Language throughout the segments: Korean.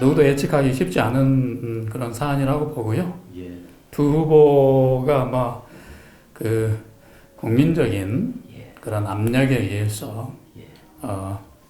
누구도 예측하기 쉽지 않은 그런 사안이라고 보고요. 예. 두 후보가 아마 그 국민적인 예. 그런 압력에 의해서 예.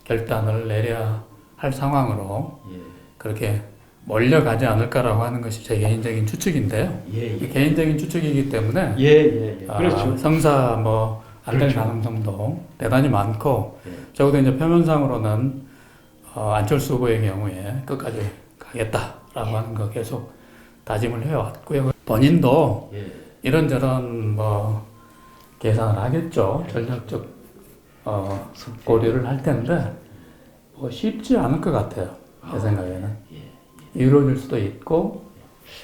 결단을 내려야 할 상황으로 예. 그렇게 몰려가지 않을까라고 하는 것이 제 개인적인 추측인데요. 예. 예. 개인적인 추측이기 때문에 예. 예. 그렇죠. 성사 뭐 안 될 그렇죠. 가능성도 대단히 많고 예. 적어도 이제 표면상으로는 안철수 후보의 경우에 끝까지 가겠다라고 하는 거 계속 다짐을 해왔고요. 본인도 예. 이런저런 뭐 계산을 하겠죠. 전략적 고려를 할 텐데 뭐 쉽지 않을 것 같아요. 제 생각에는. 이루어질 수도 있고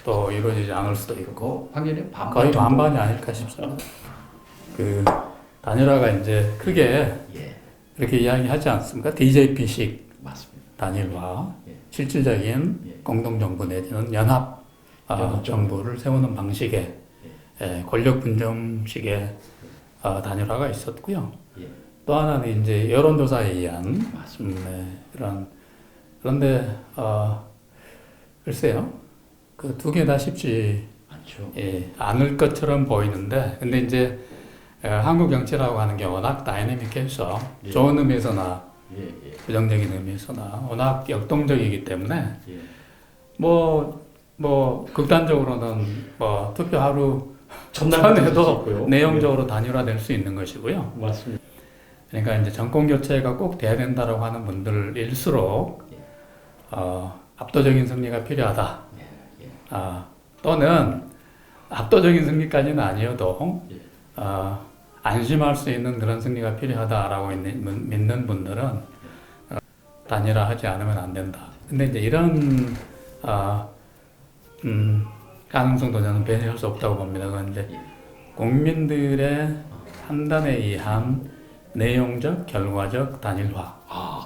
또 이루어지지 않을 수도 있고 확률이 거의 반반이 아닐까 싶습니다. 그 단일화가 이제 크게 예. 이렇게 이야기하지 않습니까? DJP식 맞습니다. 단일화, 예. 실질적인 예. 공동정부 내지는 연합 정부를 세우는 방식의 권력 분점식의 단일화가 있었고요. 예. 또 하나는 이제 여론조사에 의한 맞습니다. 그런데 글쎄요, 그 두 개 다 쉽지 많죠. 않을 것처럼 보이는데, 근데 이제 한국 정치라고 하는 게 워낙 다이내믹해서 예. 좋은 의미에서나 예. 예. 부정적인 의미에서나 워낙 역동적이기 때문에 예. 뭐 극단적으로는 뭐 투표 하루 전날도 전에도 내용적으로 단일화될 수 있는 것이고요. 맞습니다. 그러니까 이제 정권 교체가 꼭 돼야 된다라고 하는 분들일수록 압도적인 승리가 필요하다. 또는 압도적인 승리까지는 아니어도 안심할 수 있는 그런 승리가 필요하다라고 믿는 분들은 단일화하지 않으면 안 된다. 근데 이제 이런 가능성도 저는 배제할 수 없다고 봅니다. 그건 이제 국민들의 판단에 의한 내용적, 결과적 단일화.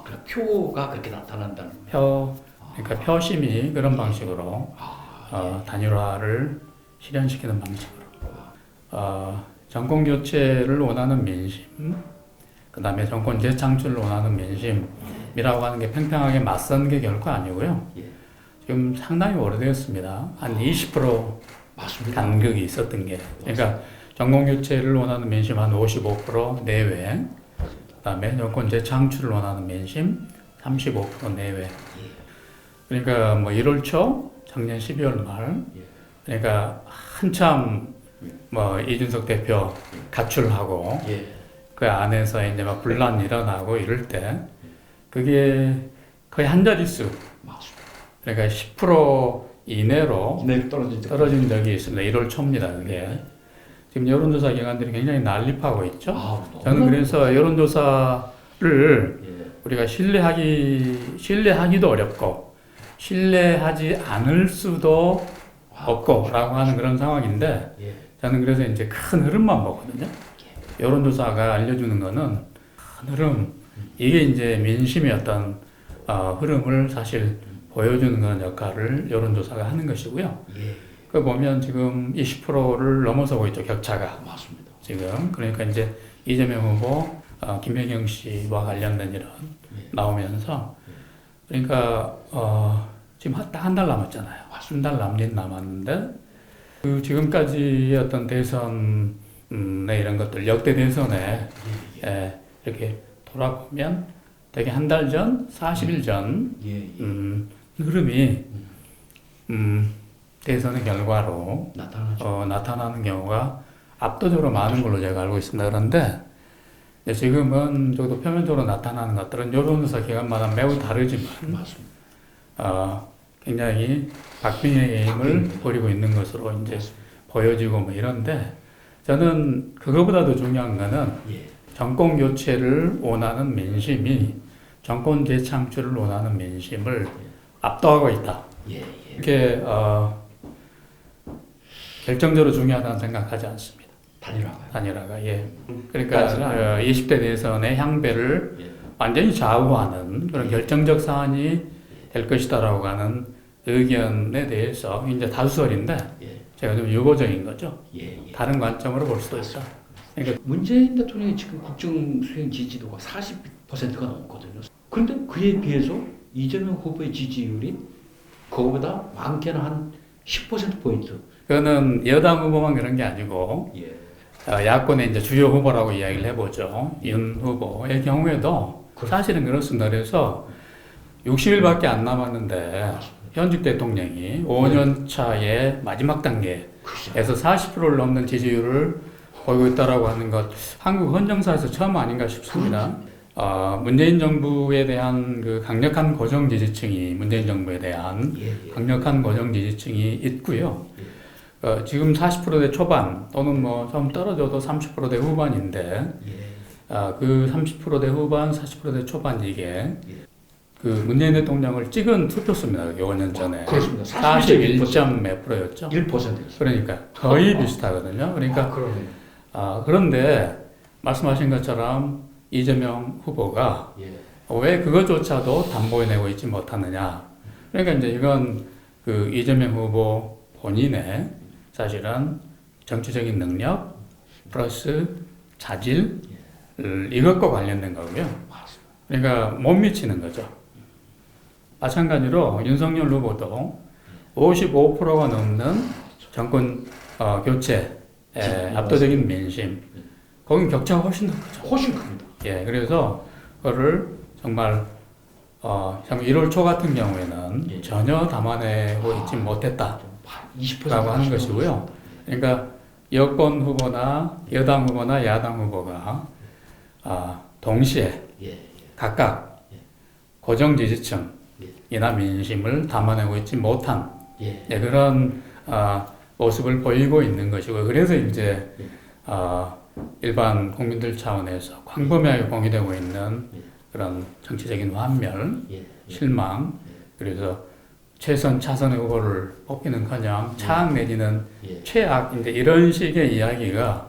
그래 표가 그렇게 나타난다는. 그러니까 표심이 그런 방식으로 단일화를 실현시키는 방식으로. 정권 교체를 원하는 민심, 그 다음에 정권 재창출을 원하는 민심이라고 하는 게 팽팽하게 맞선 게 결코 아니고요. 지금 상당히 오래되었습니다. 한 20% 맞습니다. 간극이 있었던 게. 그러니까 정권 교체를 원하는 민심 한 55% 내외, 그 다음에 정권 재창출을 원하는 민심 35% 내외. 그러니까 뭐 1월 초, 작년 12월 말, 그러니까 한참 뭐 이준석 대표 가출하고 그 안에서 이제 막 분란이 일어나고 이럴 때 그게 거의 한 자릿수, 그러니까 10% 이내로 떨어진 적이 있습니다. 1월 초입니다. 그게 지금 여론조사 기관들이 굉장히 난립하고 있죠. 저는 그래서 여론조사를 우리가 신뢰하기도 어렵고 신뢰하지 않을 수도 없고라고 하는 그런 상황인데, 저는 그래서 이제 큰 흐름만 보거든요. 여론조사가 알려주는 거는 큰 흐름, 이게 이제 민심의 어떤 흐름을 사실 보여주는 그런 역할을 여론조사가 하는 것이고요. 그 보면 지금 20%를 넘어서고 있죠, 격차가. 맞습니다. 지금 그러니까 이제 이재명 후보, 김혜경 씨와 관련된 이런 나오면서, 그러니까 지금 딱 한 달 남았잖아요. 한 달 남았는데 그 지금까지의 어떤 대선의 이런 것들, 역대 대선에 이렇게 돌아보면 되게 한 달 전, 40일 전 흐름이 대선의 결과로 나타나는 경우가 압도적으로 많은 걸로 제가 알고 있습니다. 그런데 지금은 저도 표면적으로 나타나는 것들은 여론조사 기관마다 매우 다르지만 굉장히 박빙의 게임을 벌이고 있는 것으로 이제 보여지고 뭐 이런데, 저는 그거보다도 중요한 거는 정권 교체를 원하는 민심이 정권 재창출을 원하는 민심을 압도하고 있다. 이렇게 결정적으로 중요하다는 생각하지 않습니다. 단일화가. 그러니까 20대 대선의 향배를 완전히 좌우하는 그런 결정적 사안이 될 것이다라고 하는 의견에 대해서 이제 다수설인데 제가 좀 유보적인 거죠. 다른 관점으로 볼 수도 있다. 그러니까 문재인 대통령이 지금 국정 수행 지지도가 40%가 넘거든요. 그런데 그에 비해서 이재명 후보의 지지율이 그거보다 많게는 한 10%포인트. 그거는 여당 후보만 그런 게 아니고 예. 야권의 이제 주요 후보라고 이야기를 해보죠. 윤 후보의 경우에도 사실은 그렇습니다. 그래서 60일밖에 안 남았는데 현직 대통령이 5년 차의 마지막 단계에서 그렇죠. 40%를 넘는 지지율을 보이고 있다라고 하는 것, 한국 헌정사에서 처음 아닌가 싶습니다. 문재인 정부에 대한 그 강력한 고정 지지층이 문재인 정부에 대한 강력한 고정 지지층이 있고요. 지금 40%대 초반 또는 뭐 좀 떨어져도 30%대 후반인데 그 30%대 후반, 40%대 초반 이게 그 문재인 대통령을 찍은 투표수입니다. 5년 전에 그렇습니다. 41점 몇 프로였죠. 1%였어요. 그러니까 거의 비슷하거든요. 그러니까 그러네요. 그런데 말씀하신 것처럼 이재명 후보가 예. 왜 그것조차도 담보해내고 있지 못하느냐. 그러니까 이제 이건 그 이재명 후보 본인의 사실은 정치적인 능력 플러스 자질 이것과 관련된 거고요. 그러니까 못 미치는 거죠. 마찬가지로 윤석열 후보도 55%가 넘는 정권 교체에 압도적인 민심. 거긴 격차가 훨씬 더 크죠. 훨씬 큽니다. 예, 그래서 그거를 정말 1월 초 같은 경우에는 전혀 담아내고 있지 못했다라고 20% 하는 것이고요. 그러니까 여권 후보나 여당 후보나 야당 후보가 동시에 각각 고정 지지층이나 민심을 담아내고 있지 못한 그런 모습을 보이고 있는 것이고, 그래서 이제 일반 국민들 차원에서 광범위하게 공유되고 있는 그런 정치적인 환멸, 실망, 그래서 최선 차선의 후보를 뽑기는커녕 차악 내지는 최악, 이제 이런 식의 이야기가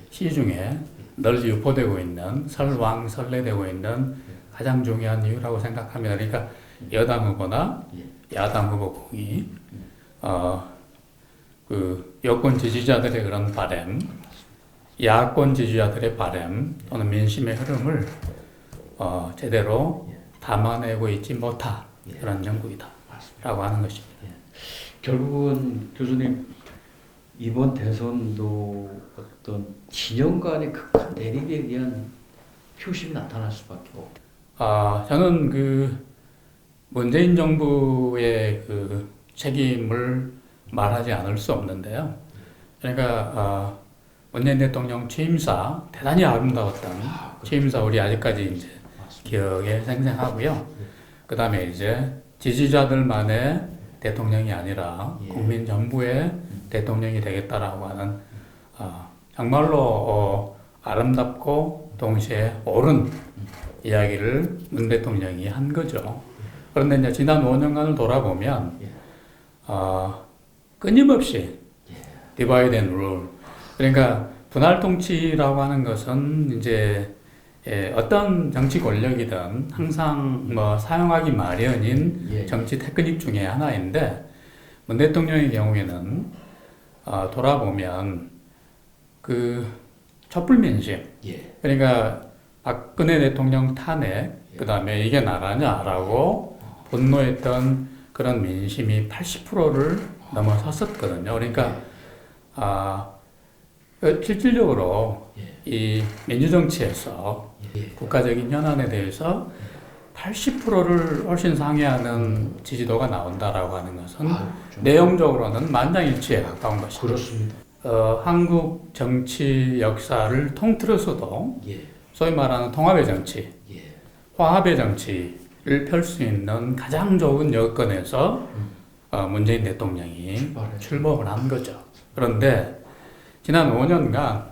시중에 널리 유포되고 있는, 설왕설래되고 있는 가장 중요한 이유라고 생각합니다. 그러니까 여당 후보나 야당 후보 공이 그 여권 지지자들의 그런 바램, 야권 지지자들의 바램 또는 민심의 흐름을 제대로 담아내고 있지 못한 그런 정국이다라고 하는 것입니다. 결국은 교수님 이번 대선도 어떤 진영 간의 극한 대립에 대한 표심이 나타날 수밖에 없고. 저는 그 문재인 정부의 그 책임을 말하지 않을 수 없는데요. 그러니까 문재인 대통령 취임사 대단히 아름다웠던 취임사 우리 아직까지 이제 기억에 생생하고요. 그 다음에 이제 지지자들만의 대통령이 아니라 국민 전부의 대통령이 되겠다라고 하는 정말로 아름답고 동시에 옳은 이야기를 문 대통령이 한 거죠. 그런데 이제 지난 5년간을 돌아보면 끊임없이 디바이드 앤 룰, 그러니까 분할 통치라고 하는 것은 이제 어떤 정치 권력이든 항상 뭐 사용하기 마련인 정치 테크닉 중에 하나인데, 문 대통령의 경우에는 돌아보면 그 촛불 민심, 그러니까 박근혜 대통령 탄핵, 그 다음에 이게 나라냐라고 분노했던 그런 민심이 80%를 넘어섰었거든요. 그러니까 실질적으로 이 민주정치에서 국가적인 현안에 대해서 80%를 훨씬 상회하는 지지도가 나온다라고 하는 것은 내용적으로는 만장일치에 가까운 것입니다. 그렇습니다. 한국 정치 역사를 통틀어서도 소위 말하는 통합의 정치, 화합의 정치를 펼 수 있는 가장 좋은 여건에서 문재인 대통령이 출범을 한 거죠. 그런데 지난 5년간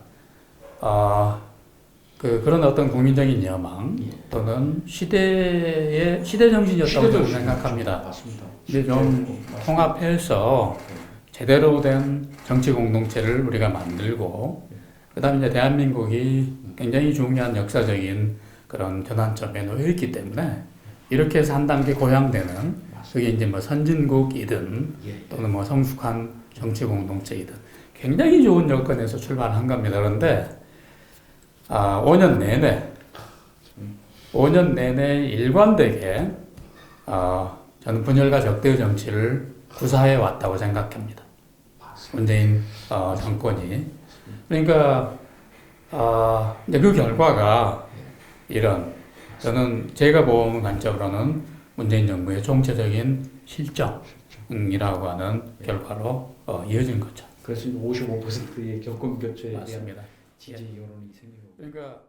그런 어떤 국민적인 여망 또는 시대 정신이었다고 저는 생각합니다. 맞습니다. 이제 좀 통합해서 제대로 된 정치 공동체를 우리가 만들고, 그다음에 이제 대한민국이 굉장히 중요한 역사적인 그런 전환점에 놓여 있기 때문에 이렇게 해서 한 단계 고양되는, 그게 이제 뭐 선진국이든 또는 뭐 성숙한 정치 공동체이든 굉장히 좋은 여건에서 출발한 겁니다. 그런데 5년 내내 일관되게 저는 분열과 적대의 정치를 구사해 왔다고 생각합니다. 문재인 정권이. 그러니까 이제 그 결과가 이런, 저는 제가 본 관점으로는 문재인 정부의 총체적인 실정이라고 하는 결과로 이어진 거죠. 그래서 55%의 정권 교체에 대한 맞습니다. 지지 여론이 생기고. 그러니까